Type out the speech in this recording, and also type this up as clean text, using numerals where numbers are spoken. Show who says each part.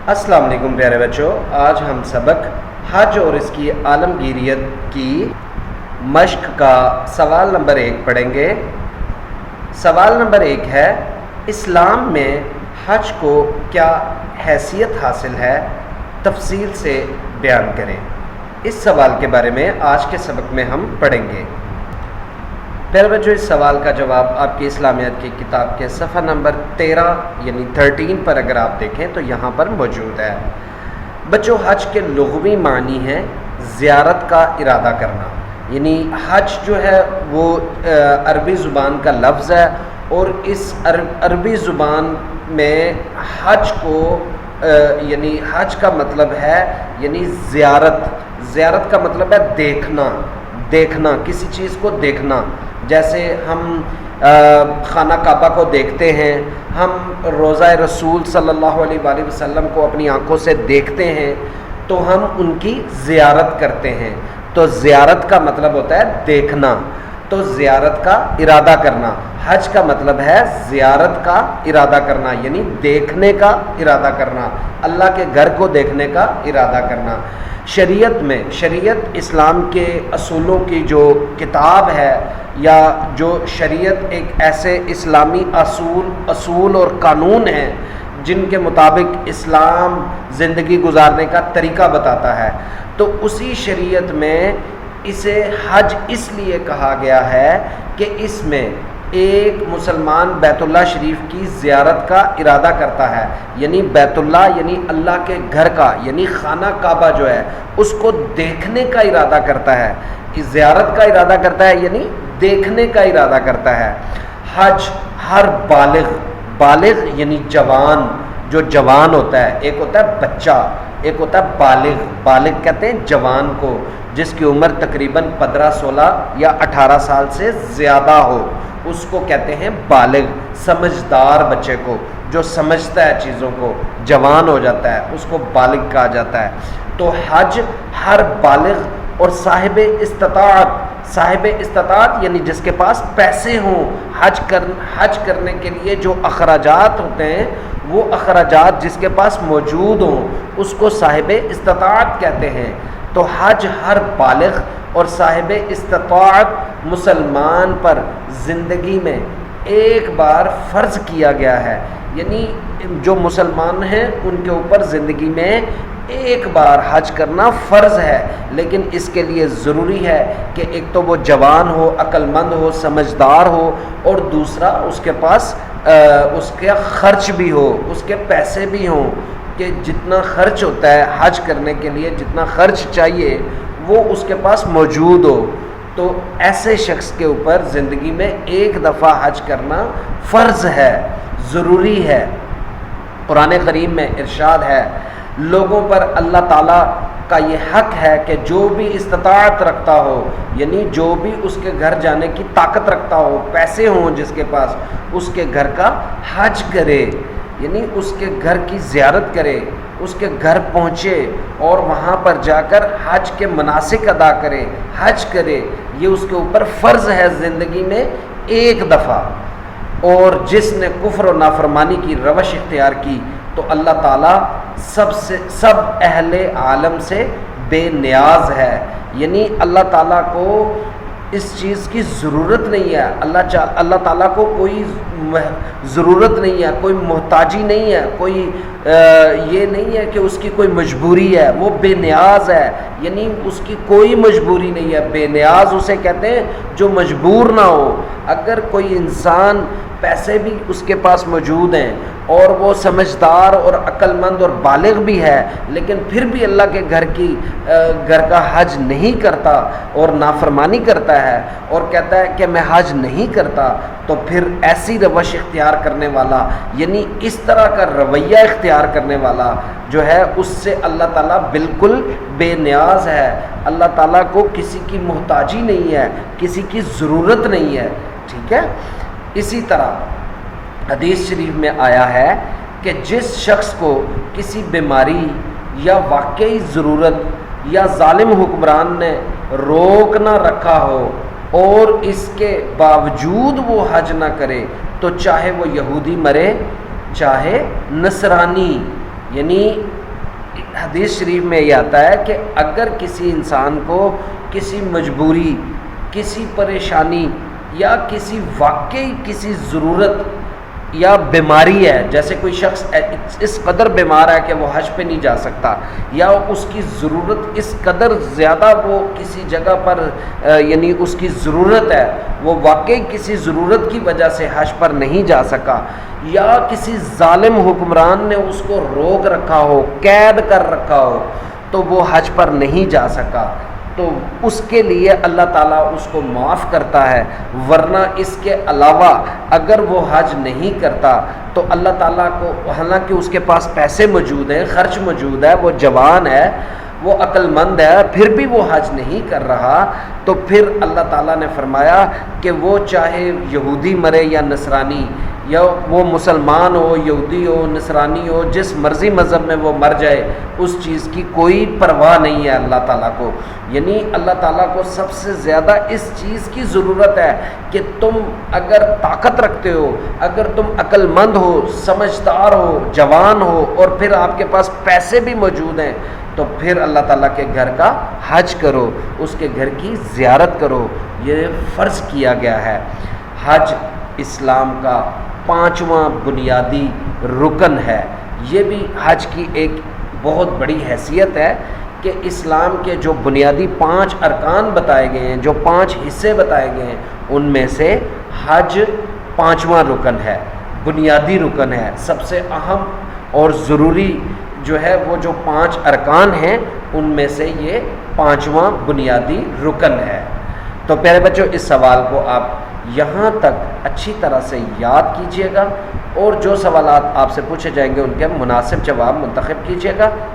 Speaker 1: السلام علیکم پیارے بچوں، آج ہم سبق حج اور اس کی عالمگیریت کی مشق کا سوال نمبر 1 پڑھیں گے۔ سوال نمبر 1 ہے، اسلام میں حج کو کیا حیثیت حاصل ہے؟ تفصیل سے بیان کریں۔ اس سوال کے بارے میں آج کے سبق میں ہم پڑھیں گے۔ پہلے بچوں، اس سوال کا جواب آپ کی اسلامیات کی کتاب کے صفحہ نمبر 13 یعنی 13 پر اگر آپ دیکھیں تو یہاں پر موجود ہے۔ بچوں، حج کے لغوی معنی ہے زیارت کا ارادہ کرنا، یعنی حج جو ہے وہ عربی زبان کا لفظ ہے، اور اس عربی زبان میں حج کو یعنی حج کا مطلب ہے یعنی زیارت کا مطلب ہے دیکھنا، کسی چیز کو دیکھنا۔ جیسے ہم خانہ کعبہ کو دیکھتے ہیں، ہم روضہ رسول صلی اللہ علیہ وآلہ وسلم کو اپنی آنکھوں سے دیکھتے ہیں تو ہم ان کی زیارت کرتے ہیں۔ تو زیارت کا مطلب ہوتا ہے دیکھنا، تو زیارت کا ارادہ کرنا۔ حج کا مطلب ہے زیارت کا ارادہ کرنا، یعنی دیکھنے کا ارادہ کرنا، اللہ کے گھر کو دیکھنے کا ارادہ کرنا۔ شریعت اسلام کے اصولوں کی جو کتاب ہے، یا جو شریعت ایک ایسے اسلامی اصول اور قانون ہیں جن کے مطابق اسلام زندگی گزارنے کا طریقہ بتاتا ہے، تو اسی شریعت میں اسے حج اس لیے کہا گیا ہے کہ اس میں ایک مسلمان بیت اللہ شریف کی زیارت کا ارادہ کرتا ہے، یعنی بیت اللہ یعنی اللہ کے گھر کا، یعنی خانہ کعبہ جو ہے اس کو دیکھنے کا ارادہ کرتا ہے، زیارت کا ارادہ کرتا ہے یعنی دیکھنے کا ارادہ کرتا ہے۔ حج ہر بالغ یعنی جو جوان ہوتا ہے، ایک ہوتا ہے بچہ، ایک ہوتا ہے بالغ کہتے ہیں جوان کو، جس کی عمر تقریباً 15 16 یا 18 سال سے زیادہ ہو، اس کو کہتے ہیں بالغ۔ سمجھدار بچے کو، جو سمجھتا ہے چیزوں کو، جوان ہو جاتا ہے، اس کو بالغ کہا جاتا ہے۔ تو حج ہر بالغ اور صاحب استطاعت یعنی جس کے پاس پیسے ہوں، حج کرنے کے لیے جو اخراجات ہوتے ہیں، وہ اخراجات جس کے پاس موجود ہوں اس کو صاحب استطاعت کہتے ہیں۔ تو حج ہر بالغ اور صاحب استطاعت مسلمان پر زندگی میں ایک بار فرض کیا گیا ہے، یعنی جو مسلمان ہیں ان کے اوپر زندگی میں ایک بار حج کرنا فرض ہے، لیکن اس کے لیے ضروری ہے کہ ایک تو وہ جوان ہو، عقل مند ہو، سمجھدار ہو، اور دوسرا اس کے پاس اس کا خرچ بھی ہو، اس کے پیسے بھی ہوں، کہ جتنا خرچ ہوتا ہے حج کرنے کے لیے، جتنا خرچ چاہیے وہ اس کے پاس موجود ہو۔ تو ایسے شخص کے اوپر زندگی میں ایک دفعہ حج کرنا فرض ہے، ضروری ہے۔ قرآن کریم میں ارشاد ہے، لوگوں پر اللہ تعالیٰ کا یہ حق ہے کہ جو بھی استطاعت رکھتا ہو، یعنی جو بھی اس کے گھر جانے کی طاقت رکھتا ہو، پیسے ہوں جس کے پاس، اس کے گھر کا حج کرے، یعنی اس کے گھر کی زیارت کرے، اس کے گھر پہنچے اور وہاں پر جا کر حج کے مناسک ادا کرے، حج کرے۔ یہ اس کے اوپر فرض ہے زندگی میں ایک دفعہ۔ اور جس نے کفر و نافرمانی کی روش اختیار کی تو اللہ تعالیٰ سب اہل عالم سے بے نیاز ہے، یعنی اللہ تعالیٰ کو اس چیز کی ضرورت نہیں ہے، اللہ تعالیٰ کو کوئی ضرورت نہیں ہے، کوئی محتاجی نہیں ہے، کوئی یہ نہیں ہے کہ اس کی کوئی مجبوری ہے، وہ بے نیاز ہے، یعنی اس کی کوئی مجبوری نہیں ہے۔ بے نیاز اسے کہتے ہیں جو مجبور نہ ہو۔ اگر کوئی انسان پیسے بھی اس کے پاس موجود ہیں اور وہ سمجھدار اور عقل مند اور بالغ بھی ہے، لیکن پھر بھی اللہ کے گھر کا حج نہیں کرتا اور نافرمانی کرتا ہے اور کہتا ہے کہ میں حج نہیں کرتا، تو پھر ایسی روش اختیار کرنے والا، یعنی اس طرح کا رویہ اختیار کرنے والا جو ہے، اس سے اللہ تعالیٰ بالکل بے نیاز ہے۔ اللہ تعالیٰ کو کسی کی محتاجی نہیں ہے، کسی کی ضرورت نہیں ہے، ٹھیک ہے۔ اسی طرح حدیث شریف میں آیا ہے کہ جس شخص کو کسی بیماری یا واقعی ضرورت یا ظالم حکمران نے روک نہ رکھا ہو اور اس کے باوجود وہ حج نہ کرے، تو چاہے وہ یہودی مرے چاہے نصرانی، یعنی حدیث شریف میں یہ آتا ہے کہ اگر کسی انسان کو کسی مجبوری، کسی پریشانی یا کسی واقعی کسی ضرورت یا بیماری ہے، جیسے کوئی شخص اس قدر بیمار ہے کہ وہ حج پہ نہیں جا سکتا، یا اس کی ضرورت اس قدر زیادہ، وہ کسی جگہ پر یعنی اس کی ضرورت ہے، وہ واقعی کسی ضرورت کی وجہ سے حج پر نہیں جا سکا، یا کسی ظالم حکمران نے اس کو روک رکھا ہو، قید کر رکھا ہو، تو وہ حج پر نہیں جا سکا، تو اس کے لیے اللہ تعالیٰ اس کو معاف کرتا ہے۔ ورنہ اس کے علاوہ اگر وہ حج نہیں کرتا تو اللہ تعالیٰ کو، حالانکہ اس کے پاس پیسے موجود ہیں، خرچ موجود ہے، وہ جوان ہے، وہ عقل مند ہے، پھر بھی وہ حج نہیں کر رہا، تو پھر اللہ تعالیٰ نے فرمایا کہ وہ چاہے یہودی مرے یا نصرانی، یا وہ مسلمان ہو، یہودی ہو، نصرانی ہو، جس مرضی مذہب میں وہ مر جائے، اس چیز کی کوئی پرواہ نہیں ہے اللہ تعالیٰ کو۔ یعنی اللہ تعالیٰ کو سب سے زیادہ اس چیز کی ضرورت ہے کہ تم اگر طاقت رکھتے ہو، اگر تم عقل مند ہو، سمجھدار ہو، جوان ہو، اور پھر آپ کے پاس پیسے بھی موجود ہیں، تو پھر اللہ تعالیٰ کے گھر کا حج کرو، اس کے گھر کی زیارت کرو، یہ فرض کیا گیا ہے۔ حج اسلام کا 5واں بنیادی رکن ہے۔ یہ بھی حج کی ایک بہت بڑی حیثیت ہے کہ اسلام کے جو بنیادی 5 ارکان بتائے گئے ہیں، جو 5 حصے بتائے گئے ہیں، ان میں سے حج 5واں رکن ہے، بنیادی رکن ہے، سب سے اہم اور ضروری جو ہے وہ جو 5 ارکان ہیں ان میں سے یہ 5واں بنیادی رکن ہے۔ تو پیارے بچوں، اس سوال کو آپ یہاں تک اچھی طرح سے یاد کیجئے گا، اور جو سوالات آپ سے پوچھے جائیں گے ان کے مناسب جواب منتخب کیجئے گا۔